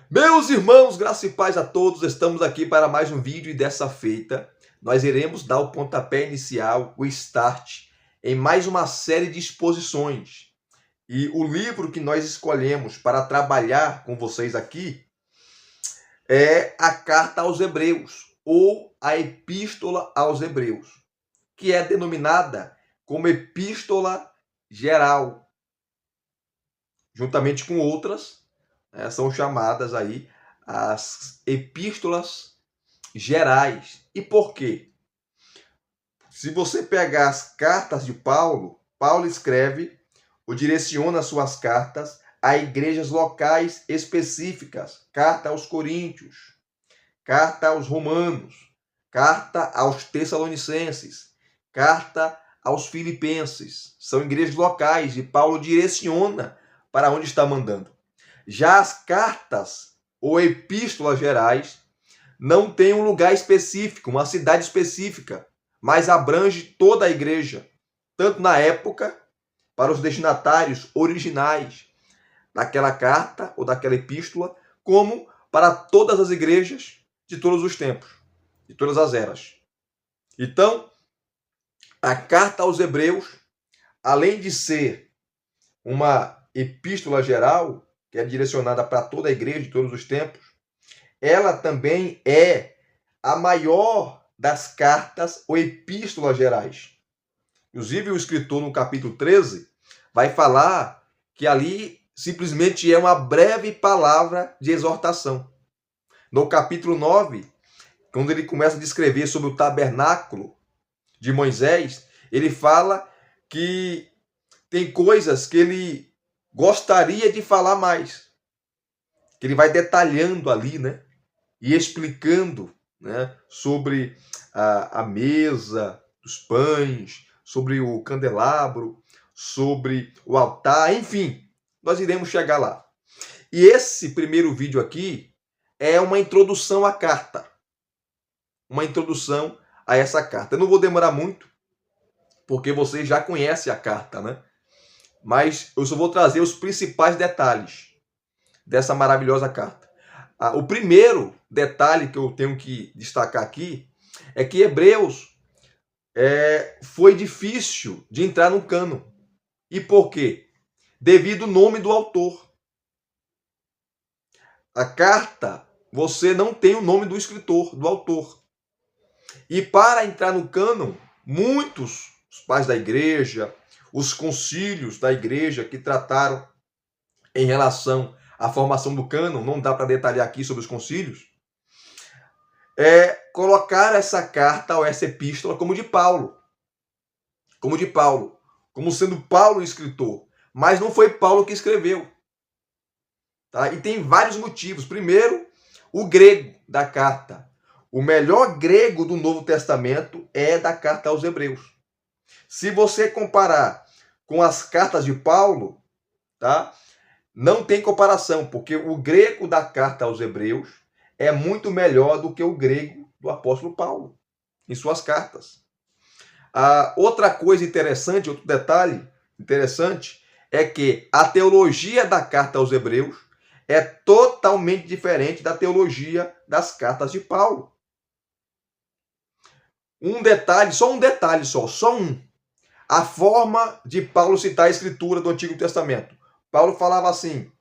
Meus irmãos, graça e paz a todos, estamos aqui para mais um vídeo e dessa feita nós iremos dar o pontapé inicial, o start, em mais uma série de exposições. E o livro que nós escolhemos para trabalhar com vocês aqui é a Carta aos Hebreus, ou a Epístola aos Hebreus, que é denominada como Epístola Geral, juntamente com outras, são chamadas aí as epístolas gerais. E por quê? Se você pegar as cartas de Paulo, Paulo escreve ou direciona suas cartas a igrejas locais específicas. Carta aos Coríntios, carta aos Romanos, carta aos Tessalonicenses, carta aos Filipenses. São igrejas locais e Paulo direciona para onde está mandando. Já as cartas ou epístolas gerais não têm um lugar específico, uma cidade específica, mas abrange toda a igreja, tanto na época, para os destinatários originais daquela carta ou daquela epístola, como para todas as igrejas de todos os tempos, de todas as eras. Então, a carta aos Hebreus, além de ser uma epístola geral, que é direcionada para toda a igreja de todos os tempos, ela também é a maior das cartas ou epístolas gerais. Inclusive, o escritor, no capítulo 13, vai falar que ali simplesmente é uma breve palavra de exortação. No capítulo 9, quando ele começa a descrever sobre o tabernáculo de Moisés, ele fala que tem coisas que ele gostaria de falar mais. Que ele vai detalhando ali, né? E explicando, né, sobre a mesa dos pães, sobre o candelabro, sobre o altar, enfim, nós iremos chegar lá. E esse primeiro vídeo aqui é uma introdução à carta. Uma introdução a essa carta. Eu não vou demorar muito, porque vocês já conhecem a carta, né? Mas eu só vou trazer os principais detalhes dessa maravilhosa carta. O primeiro detalhe que eu tenho que destacar aqui é que Hebreus foi difícil de entrar no cânon. E por quê? Devido ao nome do autor. A carta, você não tem o nome do escritor, do autor. E para entrar no cânon, muitos os pais da igreja, os concílios da igreja que trataram em relação à formação do cânon, não dá para detalhar aqui sobre os concílios, colocar essa carta ou essa epístola como de Paulo. Como de Paulo. Como sendo Paulo o escritor. Mas não foi Paulo que escreveu. Tá? E tem vários motivos. Primeiro, o grego da carta. O melhor grego do Novo Testamento é da carta aos Hebreus. Se você comparar com as cartas de Paulo, tá? Não tem comparação, porque o grego da carta aos Hebreus é muito melhor do que o grego do apóstolo Paulo, em suas cartas. Outra coisa interessante, outro detalhe interessante, é que a teologia da carta aos Hebreus é totalmente diferente da teologia das cartas de Paulo. Um detalhe só um. A forma de Paulo citar a escritura do Antigo Testamento. Paulo falava assim: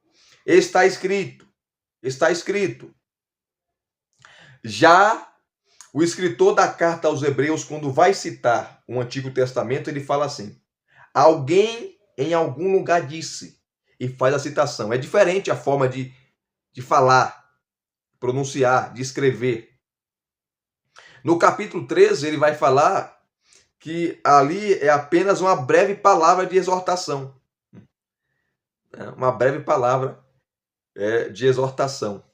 está escrito, está escrito. Já o escritor da carta aos Hebreus, quando vai citar o Antigo Testamento, ele fala assim: alguém em algum lugar disse, e faz a citação. É diferente a forma de falar, pronunciar, de escrever. No capítulo 13, ele vai falar que ali é apenas uma breve palavra de exortação. Uma breve palavra de exortação.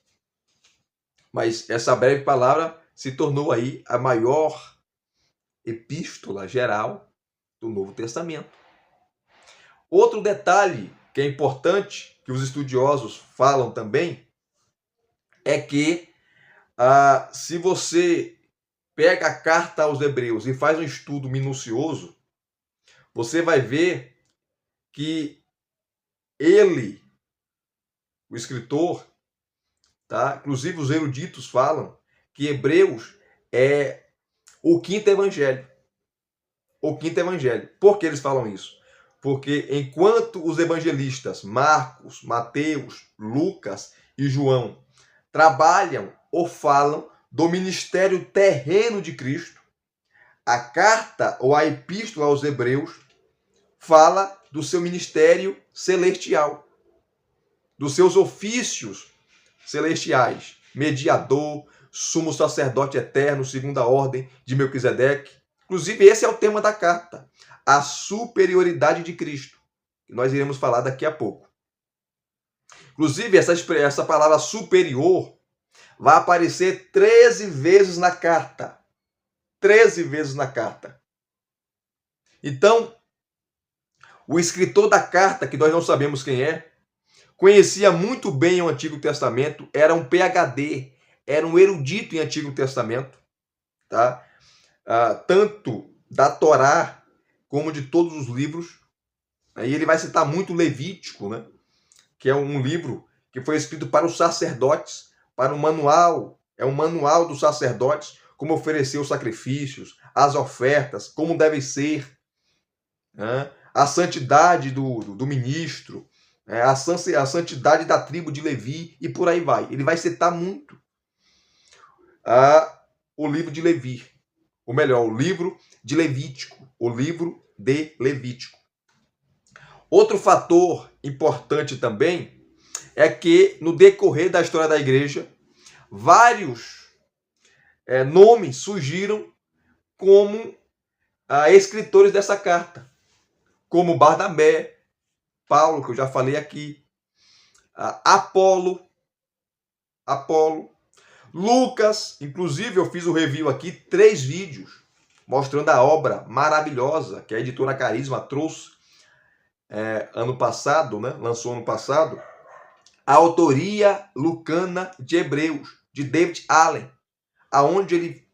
Mas essa breve palavra se tornou aí a maior epístola geral do Novo Testamento. Outro detalhe que é importante, que os estudiosos falam também, é que se você pega a carta aos Hebreus e faz um estudo minucioso, você vai ver que ele, o escritor, tá? Inclusive os eruditos falam que Hebreus é o quinto evangelho. O quinto evangelho. Por que eles falam isso? Porque enquanto os evangelistas Marcos, Mateus, Lucas e João trabalham ou falam do ministério terreno de Cristo, a carta ou a epístola aos Hebreus fala do seu ministério celestial, dos seus ofícios celestiais, mediador, sumo sacerdote eterno, segunda ordem de Melquisedeque. Inclusive, esse é o tema da carta, a superioridade de Cristo, que nós iremos falar daqui a pouco. Inclusive, essa palavra superior vai aparecer 13 vezes na carta. 13 vezes na carta. Então, o escritor da carta, que nós não sabemos quem é, conhecia muito bem o Antigo Testamento, era um PhD, era um erudito em Antigo Testamento, tá? Tanto da Torá como de todos os livros. E ele vai citar muito Levítico, né? Que é um livro que foi escrito para os sacerdotes, para um manual, é um manual dos sacerdotes, como oferecer os sacrifícios, as ofertas, como deve ser, né? A santidade do ministro, a santidade da tribo de Levi e por aí vai. Ele vai citar muito o livro de Levi, ou melhor, o livro de Levítico, o livro de Levítico. Outro fator importante também é que no decorrer da história da igreja, vários nomes surgiram como escritores dessa carta, como Barnabé, Paulo, que eu já falei aqui, Apolo, Lucas. Inclusive eu fiz o review aqui, 3 vídeos, mostrando a obra maravilhosa que a editora Carisma trouxe ano passado, né? Lançou ano passado, a autoria lucana de Hebreus, de David Allen, aonde ele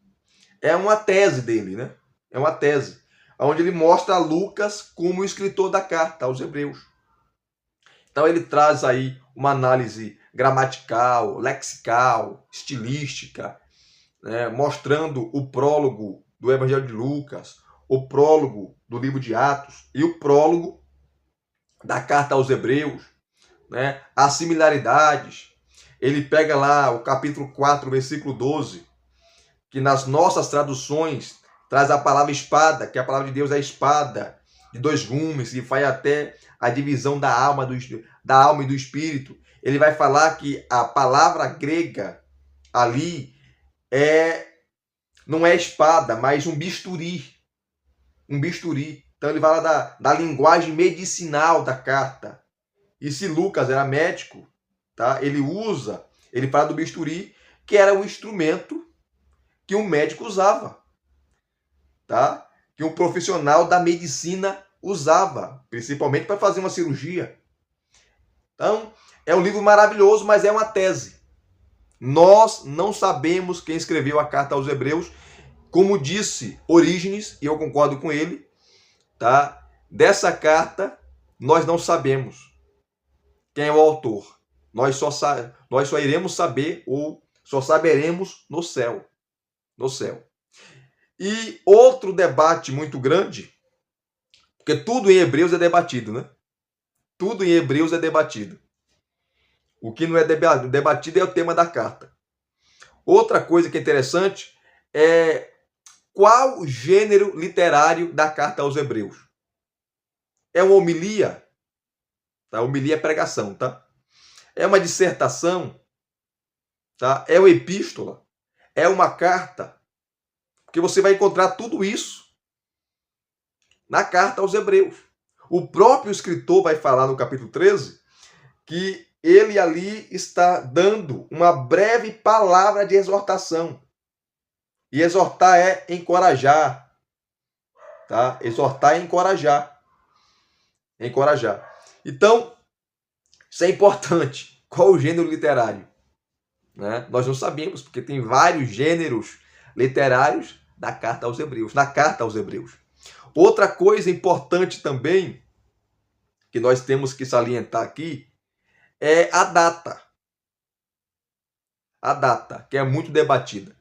é uma tese dele, né? É uma tese, onde ele mostra Lucas como o escritor da carta aos Hebreus. Então ele traz aí uma análise gramatical, lexical, estilística, né? Mostrando o prólogo do Evangelho de Lucas, o prólogo do livro de Atos e o prólogo da carta aos Hebreus, né? As similaridades. Ele pega lá o capítulo 4, versículo 12, que nas nossas traduções traz a palavra espada, que a palavra de Deus é espada de 2 gumes, e vai até a divisão da alma e do espírito. Ele vai falar que a palavra grega ali não é espada, mas um bisturi. Um bisturi. Então ele fala da linguagem medicinal da carta. E se Lucas era médico, tá? Ele fala do bisturi, que era o instrumento que um médico usava, tá? Que um profissional da medicina usava, principalmente para fazer uma cirurgia. Então, é um livro maravilhoso, mas é uma tese. Nós não sabemos quem escreveu a carta aos Hebreus, como disse Orígenes, e eu concordo com ele, tá? Dessa carta, nós não sabemos quem é o autor. Nós só iremos saber, ou só saberemos no céu. No céu. E outro debate muito grande, porque tudo em Hebreus é debatido, né? Tudo em Hebreus é debatido. O que não é debatido é o tema da carta. Outra coisa que é interessante é qual o gênero literário da carta aos Hebreus. É uma homilia? Tá? Homilia é pregação, tá? É uma dissertação? Tá? É uma epístola? É uma carta? Porque você vai encontrar tudo isso na carta aos Hebreus. O próprio escritor vai falar no capítulo 13 que ele ali está dando uma breve palavra de exortação. E exortar é encorajar. Tá? Exortar é encorajar. Encorajar. Então, isso é importante. Qual o gênero literário? Né? Nós não sabemos, porque tem vários gêneros literários da carta aos Hebreus, na carta aos Hebreus. Outra coisa importante também, que nós temos que salientar aqui, é a data. a data, que é muito debatida.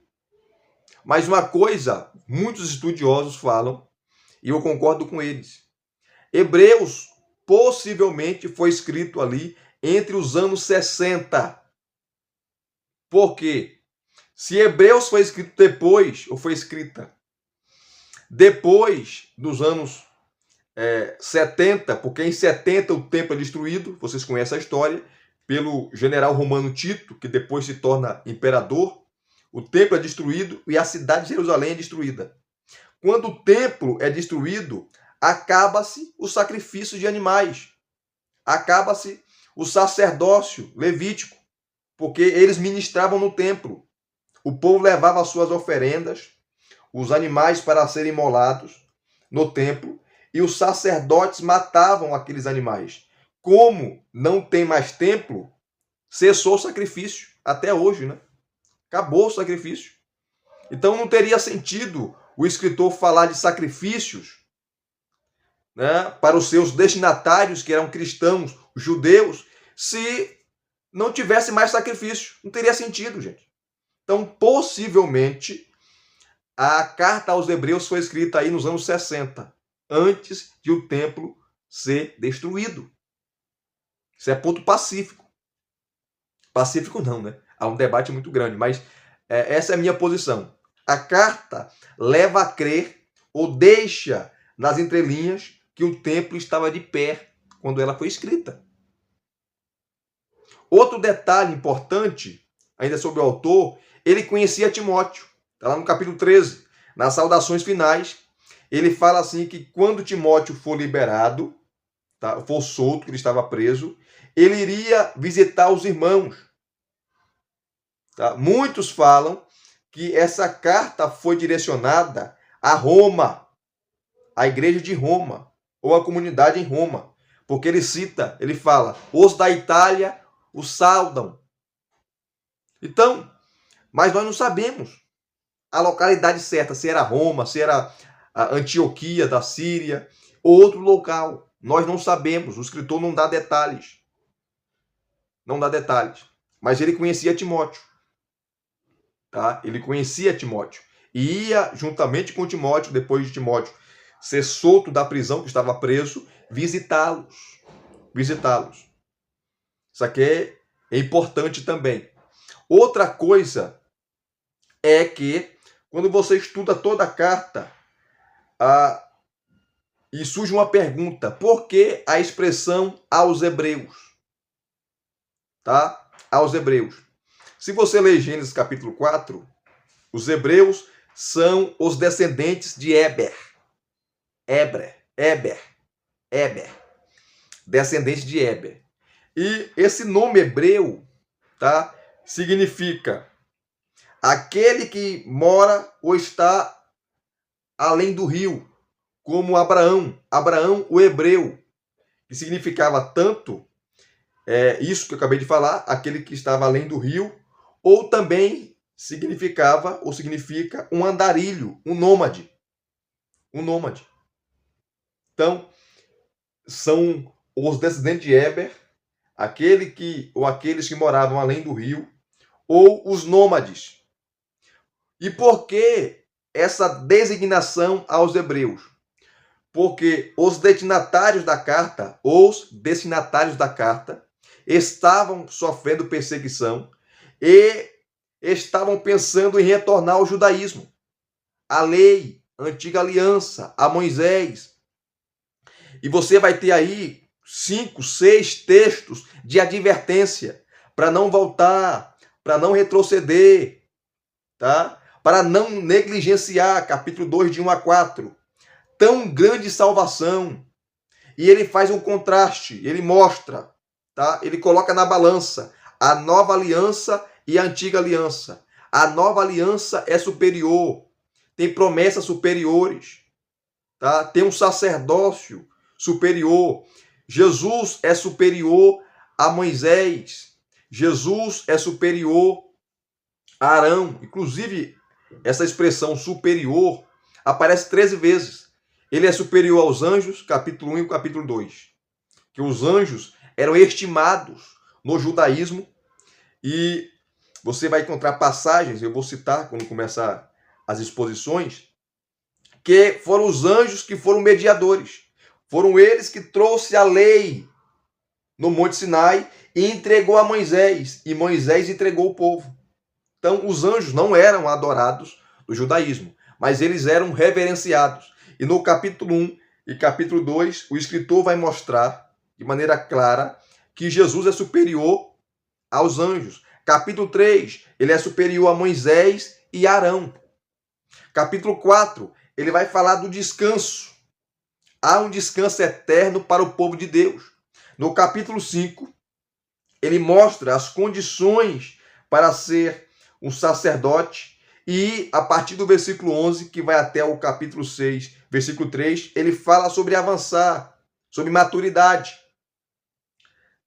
Mas uma coisa, muitos estudiosos falam, e eu concordo com eles. Hebreus possivelmente foi escrito ali entre os anos 60. Por quê? Se Hebreus foi escrito depois, ou foi escrita depois dos anos 70, porque em 70 o templo é destruído, vocês conhecem a história, pelo general romano Tito, que depois se torna imperador. O templo é destruído e a cidade de Jerusalém é destruída. Quando o templo é destruído, acaba-se o sacrifício de animais, acaba-se o sacerdócio levítico, porque eles ministravam no templo. O povo levava as suas oferendas, os animais para serem imolados no templo, e os sacerdotes matavam aqueles animais. Como não tem mais templo, cessou o sacrifício, até hoje, né? Acabou o sacrifício. Então não teria sentido o escritor falar de sacrifícios, né, para os seus destinatários, que eram cristãos, judeus, se não tivesse mais sacrifício. Não teria sentido, gente. Então, possivelmente, a carta aos Hebreus foi escrita aí nos anos 60, antes de o templo ser destruído. Isso é ponto pacífico. Pacífico não, né? Há um debate muito grande, mas essa é a minha posição. A carta leva a crer, ou deixa nas entrelinhas, que o templo estava de pé quando ela foi escrita. Outro detalhe importante, ainda sobre o autor, ele conhecia Timóteo. Está lá no capítulo 13, nas saudações finais, ele fala assim que quando Timóteo for liberado, tá, for solto, que ele estava preso, ele iria visitar os irmãos. Tá? Muitos falam que essa carta foi direcionada a Roma, à igreja de Roma, ou à comunidade em Roma. Porque ele cita, ele fala, os da Itália o saudam. Então, mas nós não sabemos a localidade certa, se era Roma, se era a Antioquia da Síria, ou outro local. Nós não sabemos, o escritor não dá detalhes. Não dá detalhes. Mas ele conhecia Timóteo. Tá? Ele conhecia Timóteo. E ia, juntamente com Timóteo, depois de Timóteo ser solto da prisão que estava preso, visitá-los. Visitá-los. Isso aqui é importante também. Outra coisa é que, quando você estuda toda a carta, e surge uma pergunta: por que a expressão aos Hebreus? Tá? Aos Hebreus. Se você ler Gênesis capítulo 4, os Hebreus são os descendentes de Éber. Éber. Descendentes de Éber. E esse nome hebreu, tá, significa aquele que mora ou está além do rio, como Abraão. Abraão, o hebreu, que significava tanto isso que eu acabei de falar, aquele que estava além do rio, ou também significava ou significa um andarilho, um nômade. Um nômade. Então, são os descendentes de Éber, aqueles que moravam além do rio, ou os nômades. E por que essa designação aos hebreus? Porque os destinatários da carta, estavam sofrendo perseguição e estavam pensando em retornar ao judaísmo, à lei, à antiga aliança, a Moisés. E você vai ter aí 5, 6 textos de advertência para não voltar, para não retroceder, tá? Para não negligenciar, capítulo 2, de 1 a 4. Tão grande salvação. E ele faz um contraste, ele mostra, tá? Ele coloca na balança a nova aliança e a antiga aliança. A nova aliança é superior, tem promessas superiores, tá? Tem um sacerdócio superior. Jesus é superior a Moisés. Jesus é superior a Arão. Inclusive, essa expressão superior aparece 13 vezes. Ele é superior aos anjos, capítulo 1 e capítulo 2. Que os anjos eram estimados no judaísmo e você vai encontrar passagens, eu vou citar quando começar as exposições, que foram os anjos que foram mediadores. Foram eles que trouxeram a lei no Monte Sinai e entregou a Moisés. E Moisés entregou o povo. Então, os anjos não eram adorados do judaísmo, mas eles eram reverenciados. E no capítulo 1 e capítulo 2, o escritor vai mostrar de maneira clara que Jesus é superior aos anjos. Capítulo 3, ele é superior a Moisés e Arão. Capítulo 4, ele vai falar do descanso. Há um descanso eterno para o povo de Deus. No capítulo 5, ele mostra as condições para ser um sacerdote. E a partir do versículo 11, que vai até o capítulo 6, versículo 3, ele fala sobre avançar, sobre maturidade.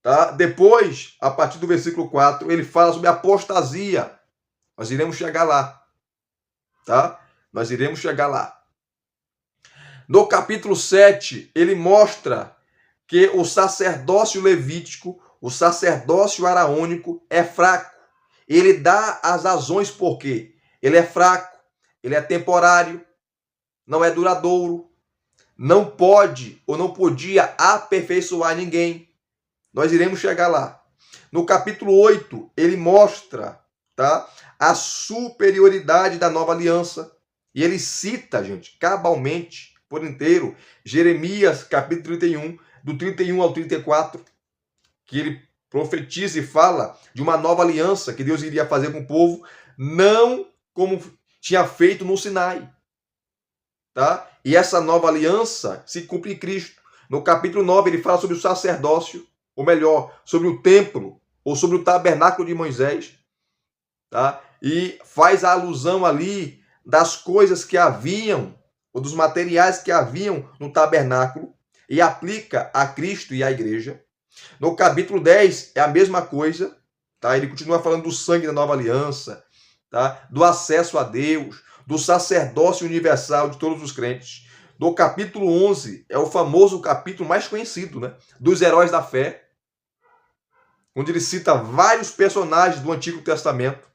Tá? Depois, a partir do versículo 4, ele fala sobre apostasia. Nós iremos chegar lá. Tá? Nós iremos chegar lá. No capítulo 7, ele mostra que o sacerdócio levítico, o sacerdócio araônico é fraco. Ele dá as razões por quê. Ele é fraco, ele é temporário, não é duradouro, não pode ou não podia aperfeiçoar ninguém. Nós iremos chegar lá. No capítulo 8, ele mostra, tá, a superioridade da nova aliança. E ele cita, gente, cabalmente, por inteiro, Jeremias, capítulo 31, do 31 ao 34, que ele profetiza e fala de uma nova aliança que Deus iria fazer com o povo, não como tinha feito no Sinai. Tá? E essa nova aliança se cumpre em Cristo. No capítulo 9, ele fala sobre o sacerdócio, ou melhor, sobre o templo, ou sobre o tabernáculo de Moisés. Tá? E faz a alusão ali das coisas que haviam, ou dos materiais que haviam no tabernáculo, e aplica a Cristo e à igreja. No capítulo 10 é a mesma coisa, tá? Ele continua falando do sangue da nova aliança, tá? Do acesso a Deus, do sacerdócio universal de todos os crentes. No capítulo 11 é o famoso capítulo mais conhecido, né? Dos heróis da fé, onde ele cita vários personagens do Antigo Testamento.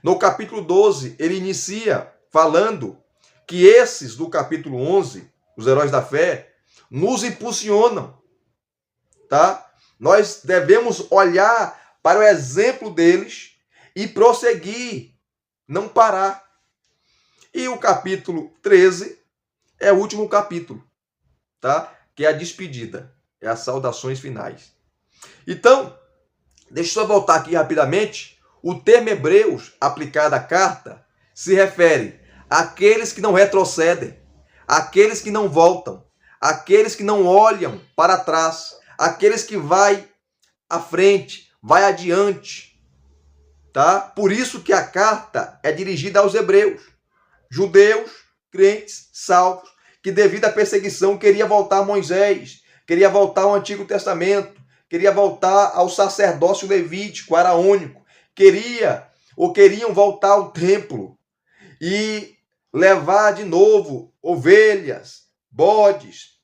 No capítulo 12, ele inicia falando que esses do capítulo 11, os heróis da fé, nos impulsionam, tá? Nós devemos olhar para o exemplo deles e prosseguir, não parar. E o capítulo 13 é o último capítulo, tá? Que é a despedida, é as saudações finais. Então, deixa eu só voltar aqui rapidamente. O termo Hebreus aplicado à carta se refere àqueles que não retrocedem, àqueles que não voltam, àqueles que não olham para trás, aqueles que vai à frente, vai adiante, tá? Por isso que a carta é dirigida aos hebreus, judeus, crentes, salvos, que devido à perseguição queria voltar a Moisés, queria voltar ao Antigo Testamento, queria voltar ao sacerdócio levítico, araônico, queriam voltar ao templo e levar de novo ovelhas, bodes,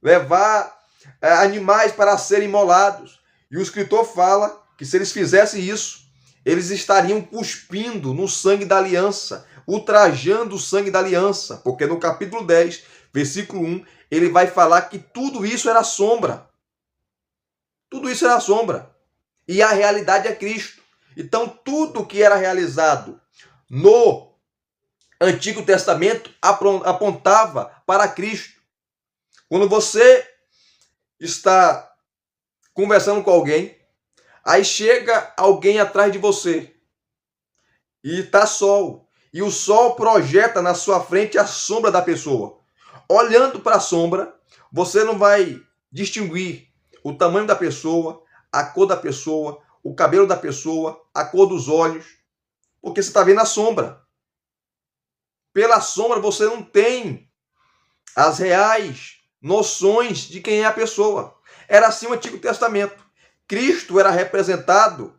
levar animais para serem imolados. E o escritor fala que se eles fizessem isso, eles estariam cuspindo no sangue da aliança, ultrajando o sangue da aliança, porque no capítulo 10, versículo 1, ele vai falar que tudo isso era sombra. Tudo isso era sombra. E a realidade é Cristo. Então, tudo que era realizado no Antigo Testamento apontava para Cristo. Quando você está conversando com alguém, aí chega alguém atrás de você e está sol. E o sol projeta na sua frente a sombra da pessoa. Olhando para a sombra, você não vai distinguir o tamanho da pessoa, a cor da pessoa, o cabelo da pessoa, a cor dos olhos, porque você está vendo a sombra. Pela sombra você não tem as reais noções de quem é a pessoa. Era assim o Antigo Testamento. Cristo era representado,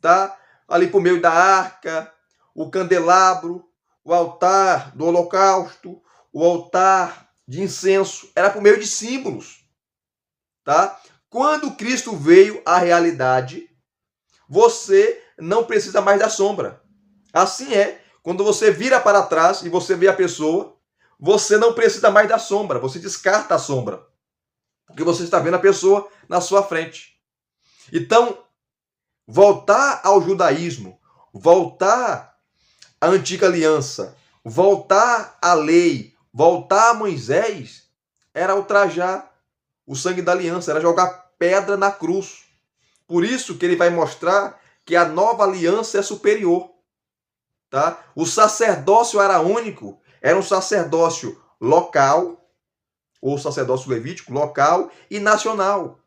tá? Ali por meio da arca, o candelabro, o altar do holocausto, o altar de incenso, era por meio de símbolos, tá? Quando Cristo veio à realidade, você não precisa mais da sombra. Assim é, quando você vira para trás e você vê a pessoa, você não precisa mais da sombra, você descarta a sombra, porque você está vendo a pessoa na sua frente. Então, voltar ao judaísmo, voltar à antiga aliança, voltar à lei, voltar a Moisés, era ultrajar o sangue da aliança, era jogar pedra na cruz. Por isso que ele vai mostrar que a nova aliança é superior. Tá? O sacerdócio araônico era um sacerdócio local, ou sacerdócio levítico, local e nacional,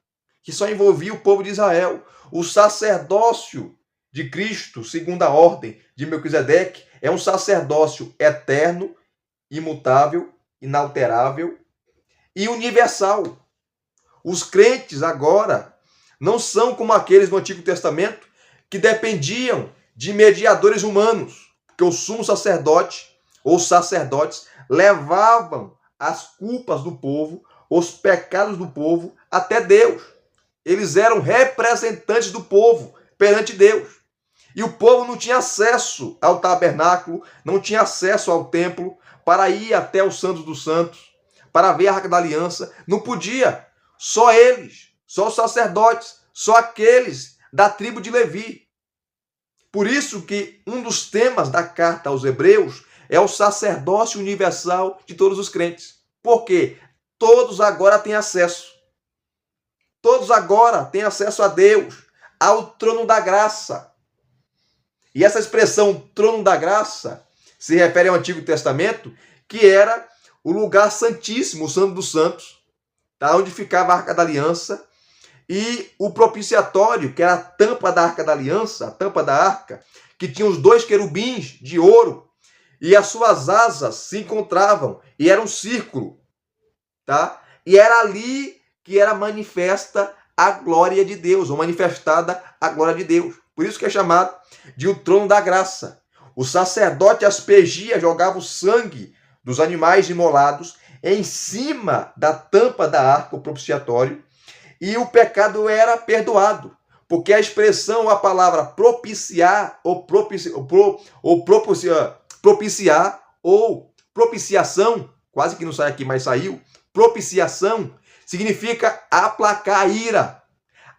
que só envolvia o povo de Israel. O sacerdócio de Cristo, segundo a ordem de Melquisedeque, é um sacerdócio eterno, imutável, inalterável e universal. Os crentes agora não são como aqueles do Antigo Testamento que dependiam de mediadores humanos, porque o sumo sacerdote ou sacerdotes levavam as culpas do povo, os pecados do povo até Deus. Eles eram representantes do povo perante Deus. E o povo não tinha acesso ao tabernáculo, não tinha acesso ao templo para ir até os Santos dos Santos, para ver a Arca da Aliança. Não podia. Só eles, só os sacerdotes, só aqueles da tribo de Levi. Por isso que um dos temas da carta aos Hebreus é o sacerdócio universal de todos os crentes. Por quê? Todos agora têm acesso. Todos agora têm acesso a Deus, ao trono da graça. E essa expressão trono da graça se refere ao Antigo Testamento, que era o lugar santíssimo, o Santo dos Santos, tá? Onde ficava a Arca da Aliança, e o propiciatório, que era a tampa da Arca da Aliança, a tampa da arca, que tinha os dois querubins de ouro, e as suas asas se encontravam, e era um círculo, tá? E era ali que era manifesta a glória de Deus, ou manifestada a glória de Deus. Por isso que é chamado de o trono da graça. O sacerdote aspergia, jogava o sangue dos animais imolados em cima da tampa da arca, o propiciatório, e o pecado era perdoado. Porque a expressão, a palavra propiciar, ou propiciação, quase que não sai aqui, mas saiu, propiciação, significa aplacar a ira.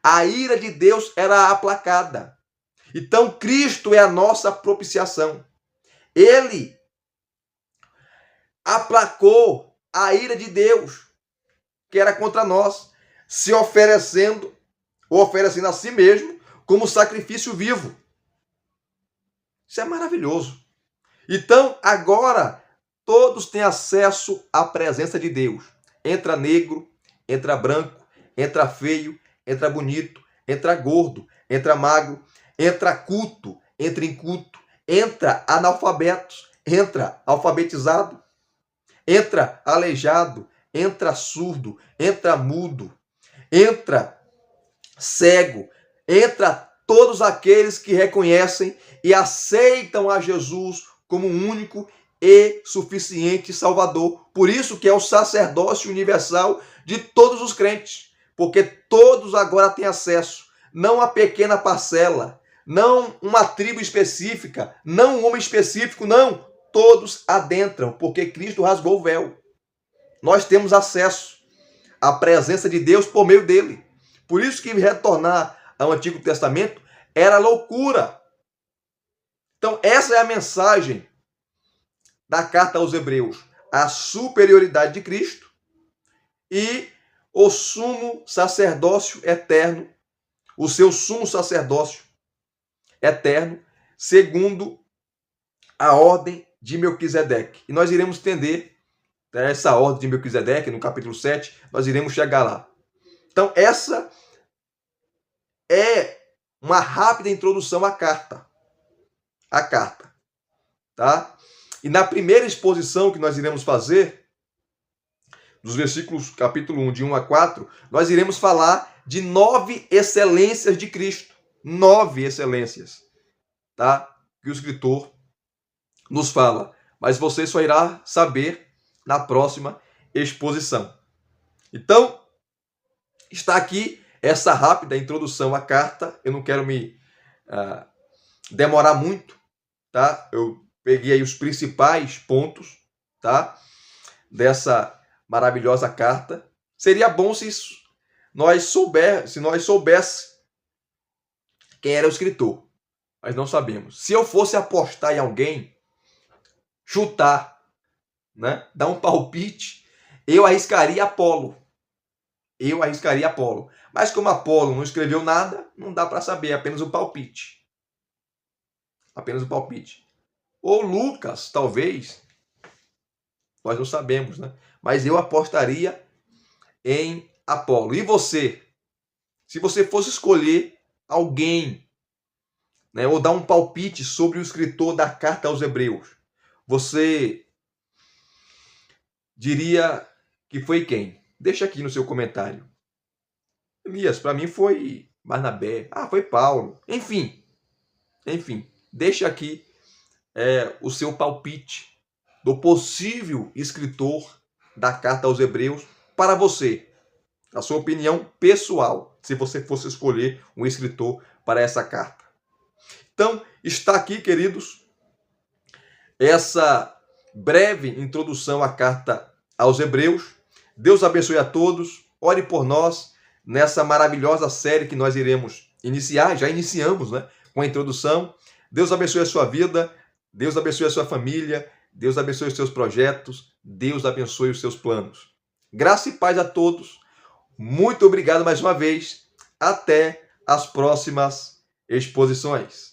A ira de Deus era aplacada. Então, Cristo é a nossa propiciação. Ele aplacou a ira de Deus, que era contra nós, se oferecendo, ou oferecendo a si mesmo, como sacrifício vivo. Isso é maravilhoso. Então, agora, todos têm acesso à presença de Deus. Entra negro, entra branco, entra feio, entra bonito, entra gordo, entra magro, entra culto, entra inculto, entra analfabeto, entra alfabetizado, entra aleijado, entra surdo, entra mudo, entra cego, entra todos aqueles que reconhecem e aceitam a Jesus como único e suficiente Salvador. Por isso que é o sacerdócio universal de todos os crentes, porque todos agora têm acesso, não a pequena parcela, não uma tribo específica, não um homem específico, não. Todos adentram, porque Cristo rasgou o véu. Nós temos acesso à presença de Deus por meio dele. Por isso que retornar ao Antigo Testamento era loucura. Então, essa é a mensagem da carta aos Hebreus. A superioridade de Cristo e o sumo sacerdócio eterno, o seu sumo sacerdócio eterno, segundo a ordem de Melquisedeque. E nós iremos entender essa ordem de Melquisedeque no capítulo 7, nós iremos chegar lá. Então, essa é uma rápida introdução à carta. A carta. Tá? E na primeira exposição que nós iremos fazer, dos versículos capítulo 1, de 1 a 4, nós iremos falar de 9 excelências de Cristo. 9 excelências. Tá? Que o escritor nos fala. Mas você só irá saber na próxima exposição. Então, está aqui essa rápida introdução à carta. Eu não quero me demorar muito, tá? Eu peguei aí os principais pontos, tá? Dessa maravilhosa carta. Seria bom se nós soubéssemos quem era o escritor, mas não sabemos. Se eu fosse apostar em alguém, chutar, né? Dar um palpite, eu arriscaria Apolo. Mas como Apolo não escreveu nada, não dá para saber, é apenas um palpite. Ou Lucas, talvez, nós não sabemos, né? Mas eu apostaria em Apolo. E você? Se você fosse escolher alguém, né, ou dar um palpite sobre o escritor da carta aos Hebreus, você diria que foi quem? Deixa aqui no seu comentário. Elias, para mim foi Barnabé. Foi Paulo. Enfim, deixa aqui o seu palpite do possível escritor da carta aos Hebreus para você. A sua opinião pessoal, se você fosse escolher um escritor para essa carta. Então, está aqui, queridos, essa breve introdução à carta aos Hebreus. Deus abençoe a todos. Ore por nós nessa maravilhosa série que nós iremos iniciar. Já iniciamos, né, com a introdução. Deus abençoe a sua vida. Deus abençoe a sua família. Deus abençoe os seus projetos. Deus abençoe os seus planos. Graça e paz a todos. Muito obrigado mais uma vez. Até as próximas exposições.